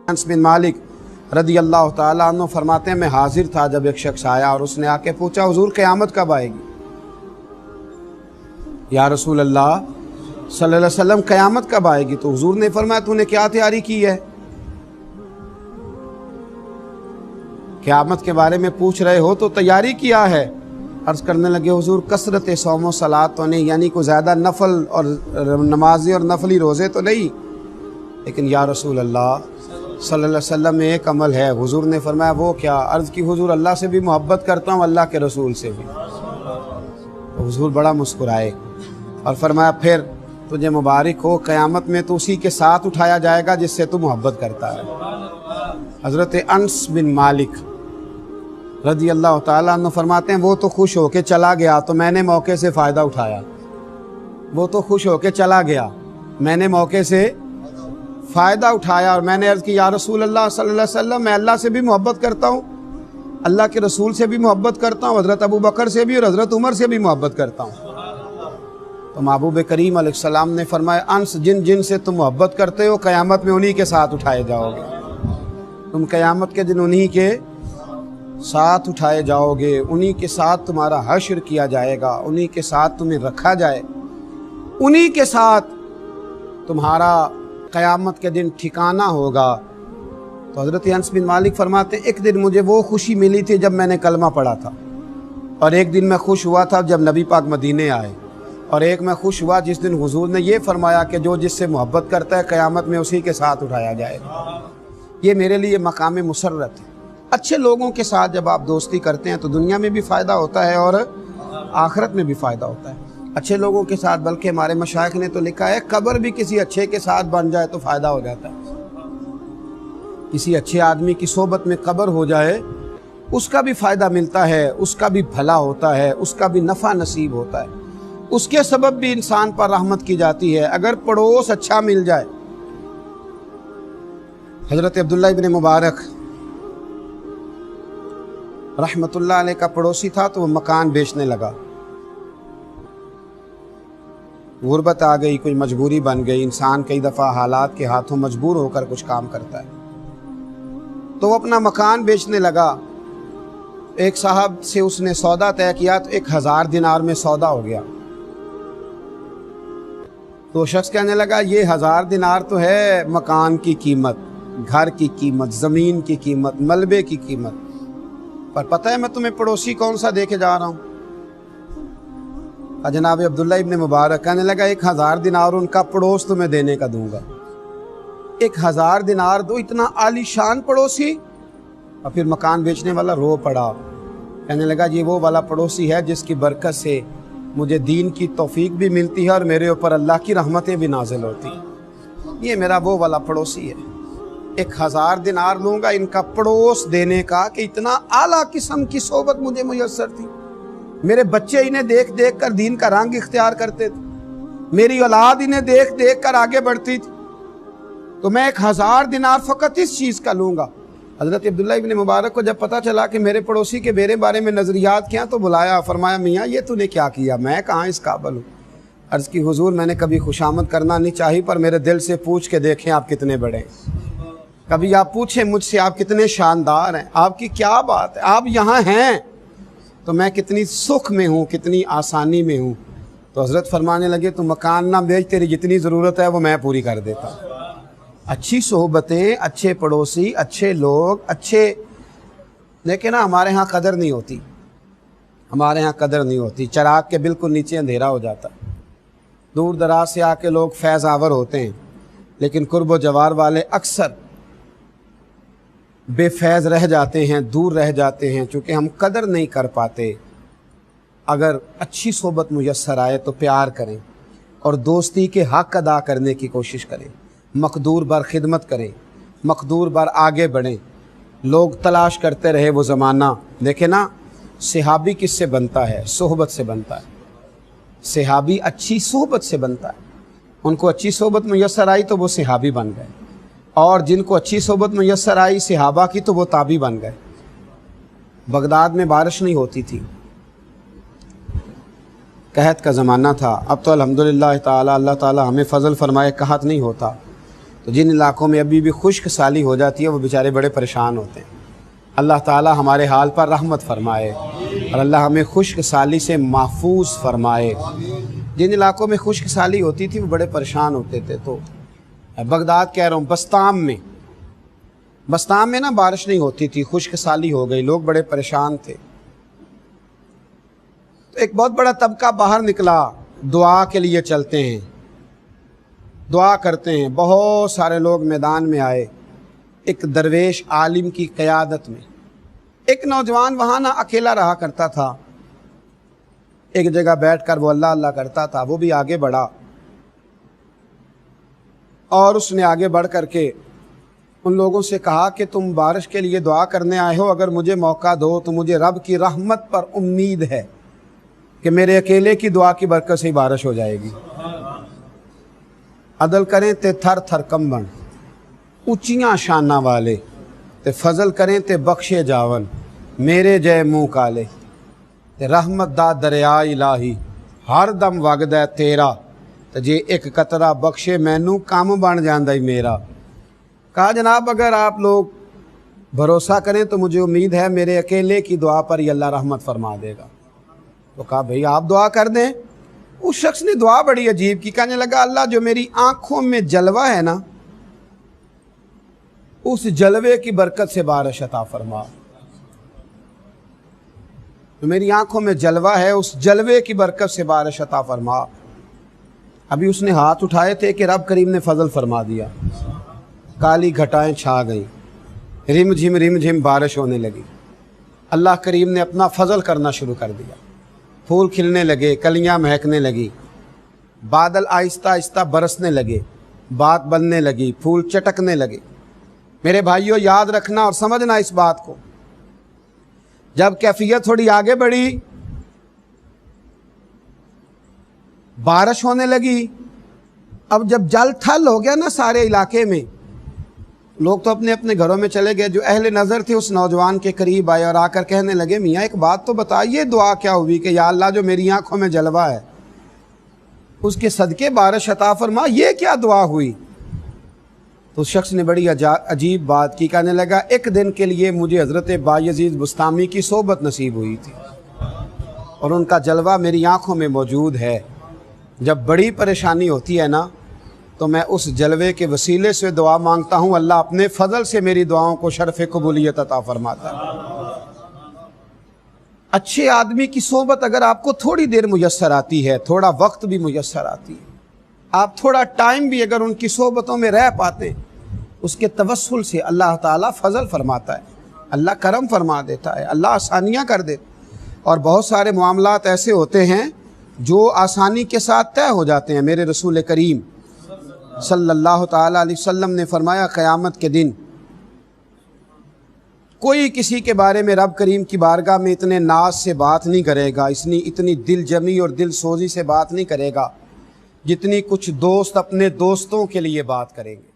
انس بن مالک رضی اللہ تعالیٰ عنہ فرماتے ہیں میں حاضر تھا جب ایک شخص آیا اور اس نے آ کے پوچھا حضور قیامت کب آئے گی؟ یا رسول اللہ صلی اللہ علیہ وسلم قیامت کب آئے گی؟ تو حضور نے فرمایا تو نے کیا تیاری کی ہے؟ قیامت کے بارے میں پوچھ رہے ہو تو تیاری کیا ہے؟ عرض کرنے لگے حضور کثرت صوم و صلات تو نہیں، یعنی کوئی زیادہ نفل اور نمازی اور نفلی روزے تو نہیں، لیکن یا رسول اللہ صلی اللہ علیہ وسلم میں ایک عمل ہے۔ حضور نے فرمایا وہ کیا؟ عرض کی حضور اللہ سے بھی محبت کرتا ہوں، اللہ کے رسول سے بھی۔ تو حضور بڑا مسکرائے اور فرمایا پھر تجھے مبارک ہو، قیامت میں تو اسی کے ساتھ اٹھایا جائے گا جس سے تو محبت کرتا ہے۔ حضرت انس بن مالک رضی اللہ تعالیٰ عنہ فرماتے ہیں وہ تو خوش ہو کے چلا گیا تو میں نے موقع سے فائدہ اٹھایا۔ وہ تو خوش ہو کے چلا گیا، میں نے موقع سے فائدہ اٹھایا اور میں نے عرض کی یا رسول اللہ صلی اللہ علیہ وسلم میں اللہ سے بھی محبت کرتا ہوں، اللہ کے رسول سے بھی محبت کرتا ہوں، حضرت ابو بکر سے بھی اور حضرت عمر سے بھی محبت کرتا ہوں۔ تو محبوب کریم علیہ السلام نے فرمایا انس جن جن سے تم محبت کرتے ہو قیامت میں انہی کے ساتھ اٹھائے جاؤ گے، تم قیامت کے دن انہی کے ساتھ اٹھائے جاؤ گے، انہی کے ساتھ تمہارا حشر کیا جائے گا، انہی کے ساتھ تمہیں رکھا جائے، انہی کے ساتھ تمہارا قیامت کے دن ٹھکانہ ہوگا۔ تو حضرت انس بن مالک فرماتے ہیں ایک دن مجھے وہ خوشی ملی تھی جب میں نے کلمہ پڑھا تھا، اور ایک دن میں خوش ہوا تھا جب نبی پاک مدینے آئے، اور ایک میں خوش ہوا جس دن حضور نے یہ فرمایا کہ جو جس سے محبت کرتا ہے قیامت میں اسی کے ساتھ اٹھایا جائے گا۔ یہ میرے لیے مقام مسرت ہے۔ اچھے لوگوں کے ساتھ جب آپ دوستی کرتے ہیں تو دنیا میں بھی فائدہ ہوتا ہے اور آخرت میں بھی فائدہ ہوتا ہے اچھے لوگوں کے ساتھ، بلکہ ہمارے مشائخ نے تو لکھا ہے قبر بھی کسی اچھے کے ساتھ بن جائے تو فائدہ ہو جاتا ہے۔ کسی اچھے آدمی کی صحبت میں قبر ہو جائے اس کا بھی فائدہ ملتا ہے، اس کا بھی بھلا ہوتا ہے، اس کا بھی نفع نصیب ہوتا ہے، اس کے سبب بھی انسان پر رحمت کی جاتی ہے اگر پڑوس اچھا مل جائے۔ حضرت عبداللہ ابن مبارک رحمت اللہ علیہ کا پڑوسی تھا تو وہ مکان بیچنے لگا، غربت آ گئی، کوئی مجبوری بن گئی، انسان کئی دفعہ حالات کے ہاتھوں مجبور ہو کر کچھ کام کرتا ہے، تو وہ اپنا مکان بیچنے لگا۔ ایک صاحب سے اس نے سودا طے کیا تو 1000 دینار میں سودا ہو گیا۔ تو شخص کہنے لگا یہ 1000 دینار تو ہے مکان کی قیمت، گھر کی قیمت، زمین کی قیمت، ملبے کی قیمت، پر پتہ ہے میں تمہیں پڑوسی کون سا دے کے جا رہا ہوں؟ جناب عبداللہ ابن مبارک کہنے لگا 1000 دینار ان کا پڑوس تمہیں دینے کا دوں گا۔ 1000 دینار دو، اتنا عالی شان پڑوسی؟ اور پھر مکان بیچنے والا رو پڑا، کہنے لگا یہ وہ والا پڑوسی ہے جس کی برکت سے مجھے دین کی توفیق بھی ملتی ہے اور میرے اوپر اللہ کی رحمتیں بھی نازل ہوتی ہیں، یہ میرا وہ والا پڑوسی ہے۔ 1000 دینار لوں گا ان کا پڑوس دینے کا کہ اتنا اعلیٰ قسم کی صحبت مجھے میسر تھی، میرے بچے انہیں دیکھ دیکھ کر دین کا رنگ اختیار کرتے تھے، میری اولاد انہیں دیکھ دیکھ کر آگے بڑھتی تھی، تو میں 1000 دینار فقط اس چیز کا لوں گا۔ حضرت عبداللہ ابن مبارک کو جب پتہ چلا کہ میرے پڑوسی کے میرے بارے میں نظریات کیا تو بلایا، فرمایا میاں یہ تو نے کیا کیا، میں کہاں اس قابل ہوں۔ عرض کی حضور میں نے کبھی خوشامد کرنا نہیں چاہی، پر میرے دل سے پوچھ کے دیکھیں آپ کتنے بڑے ہیں، کبھی آپ پوچھیں مجھ سے آپ کتنے شاندار ہیں، آپ کی کیا بات ہے، آپ یہاں ہیں تو میں کتنی سکھ میں ہوں، کتنی آسانی میں ہوں۔ تو حضرت فرمانے لگے تو مکان نہ بیچ، تیری جتنی ضرورت ہے وہ میں پوری کر دیتا ہوں۔ اچھی صحبتیں، اچھے پڑوسی، اچھے لوگ، اچھے، لیکن ہمارے ہاں قدر نہیں ہوتی، ہمارے ہاں قدر نہیں ہوتی، چراغ کے بالکل نیچے اندھیرا ہو جاتا، دور دراز سے آ کے لوگ فیض آور ہوتے ہیں، لیکن قرب و جوار والے اکثر بے فیض رہ جاتے ہیں، دور رہ جاتے ہیں، چونکہ ہم قدر نہیں کر پاتے۔ اگر اچھی صحبت میسر آئے تو پیار کریں اور دوستی کے حق ادا کرنے کی کوشش کریں، مقدور بر خدمت کریں، مقدور بر آگے بڑھیں۔ لوگ تلاش کرتے رہے وہ زمانہ، دیکھیں نا صحابی کس سے بنتا ہے؟ صحبت سے بنتا ہے، صحابی اچھی صحبت سے بنتا ہے، ان کو اچھی صحبت میسر آئی تو وہ صحابی بن گئے، اور جن کو اچھی صحبت میسر آئی صحابہ کی تو وہ تابعی بن گئے۔ بغداد میں بارش نہیں ہوتی تھی، قحط کا زمانہ تھا، اب تو الحمدللہ تعالی اللہ تعالی ہمیں فضل فرمائے قحط نہیں ہوتا، تو جن علاقوں میں ابھی بھی خشک سالی ہو جاتی ہے وہ بیچارے بڑے پریشان ہوتے ہیں۔ اللہ تعالی ہمارے حال پر رحمت فرمائے اور اللہ ہمیں خشک سالی سے محفوظ فرمائے۔ جن علاقوں میں خشک سالی ہوتی تھی وہ بڑے پریشان ہوتے تھے۔ تو بغداد کہہ رہا ہوں، بستام میں نا بارش نہیں ہوتی تھی، خشک سالی ہو گئی، لوگ بڑے پریشان تھے۔ تو ایک بہت بڑا طبقہ باہر نکلا، دعا کے لیے چلتے ہیں، دعا کرتے ہیں۔ بہت سارے لوگ میدان میں آئے، ایک درویش عالم کی قیادت میں۔ ایک نوجوان وہاں نہ اکیلا رہا کرتا تھا، ایک جگہ بیٹھ کر وہ اللہ اللہ کرتا تھا۔ وہ بھی آگے بڑھا اور اس نے آگے بڑھ کر کے ان لوگوں سے کہا کہ تم بارش کے لیے دعا کرنے آئے ہو، اگر مجھے موقع دو تو مجھے رب کی رحمت پر امید ہے کہ میرے اکیلے کی دعا کی برکت سے ہی بارش ہو جائے گی۔ عدل کریں تے تھر تھر کمبن، اونچیاں شانہ والے تے فضل کریں تے بخشے جاون، میرے جے منہ کالے تے رحمت دا دریا الہی ہر دم وگدا تیرا، تے جے ایک قطرہ بخشے مینوں کام بن جاندا ہی میرا۔ کہا جناب اگر آپ لوگ بھروسہ کریں تو مجھے امید ہے میرے اکیلے کی دعا پر ہی اللہ رحمت فرما دے گا۔ تو کہا بھئی آپ دعا کر دیں۔ اس شخص نے دعا بڑی عجیب کی، کہنے لگا اللہ جو میری آنکھوں میں جلوہ ہے نا، اس جلوے کی برکت سے بارش عطا فرما۔ جو میری آنکھوں میں جلوہ ہے اس جلوے کی برکت سے بارش عطا فرما۔ ابھی اس نے ہاتھ اٹھائے تھے کہ رب کریم نے فضل فرما دیا، کالی گھٹائیں چھا گئیں، رم جھم بارش ہونے لگی۔ اللہ کریم نے اپنا فضل کرنا شروع کر دیا، پھول کھلنے لگے، کلیاں مہکنے لگی، بادل آہستہ آہستہ برسنے لگے، بات بننے لگی، پھول چٹکنے لگے۔ میرے بھائیوں یاد رکھنا اور سمجھنا اس بات کو، جب کیفیت تھوڑی آگے بڑھی، بارش ہونے لگی، اب جب جل تھل ہو گیا نا سارے علاقے میں، لوگ تو اپنے اپنے گھروں میں چلے گئے۔ جو اہل نظر تھے اس نوجوان کے قریب آئے اور آ کر کہنے لگے میاں ایک بات تو بتائیے، دعا کیا ہوئی کہ یا اللہ جو میری آنکھوں میں جلوہ ہے اس کے صدقے بارش عطا فرما، یہ کیا دعا ہوئی؟ تو اس شخص نے بڑی عجیب بات کی، کہنے لگا ایک دن کے لیے مجھے حضرت بایزید بستامی کی صحبت نصیب ہوئی تھی اور ان کا جلوہ میری آنکھوں میں موجود ہے۔ جب بڑی پریشانی ہوتی ہے نا تو میں اس جلوے کے وسیلے سے دعا مانگتا ہوں، اللہ اپنے فضل سے میری دعاؤں کو شرف قبولیت عطا فرماتا ہے۔ اچھے آدمی کی صحبت اگر آپ کو تھوڑی دیر میسر آتی ہے، تھوڑا وقت بھی میسر آتی ہے، آپ تھوڑا ٹائم بھی اگر ان کی صحبتوں میں رہ پاتے ہیں، اس کے توسل سے اللہ تعالیٰ فضل فرماتا ہے، اللہ کرم فرما دیتا ہے، اللہ آسانیاں کر دیتا ہے۔ اور بہت سارے معاملات ایسے ہوتے ہیں جو آسانی کے ساتھ طے ہو جاتے ہیں۔ میرے رسول کریم صلی اللہ تعالیٰ علیہ وسلم نے فرمایا قیامت کے دن کوئی کسی کے بارے میں رب کریم کی بارگاہ میں اتنے ناز سے بات نہیں کرے گا، اتنی دل جمی اور دل سوزی سے بات نہیں کرے گا جتنی کچھ دوست اپنے دوستوں کے لیے بات کریں گے۔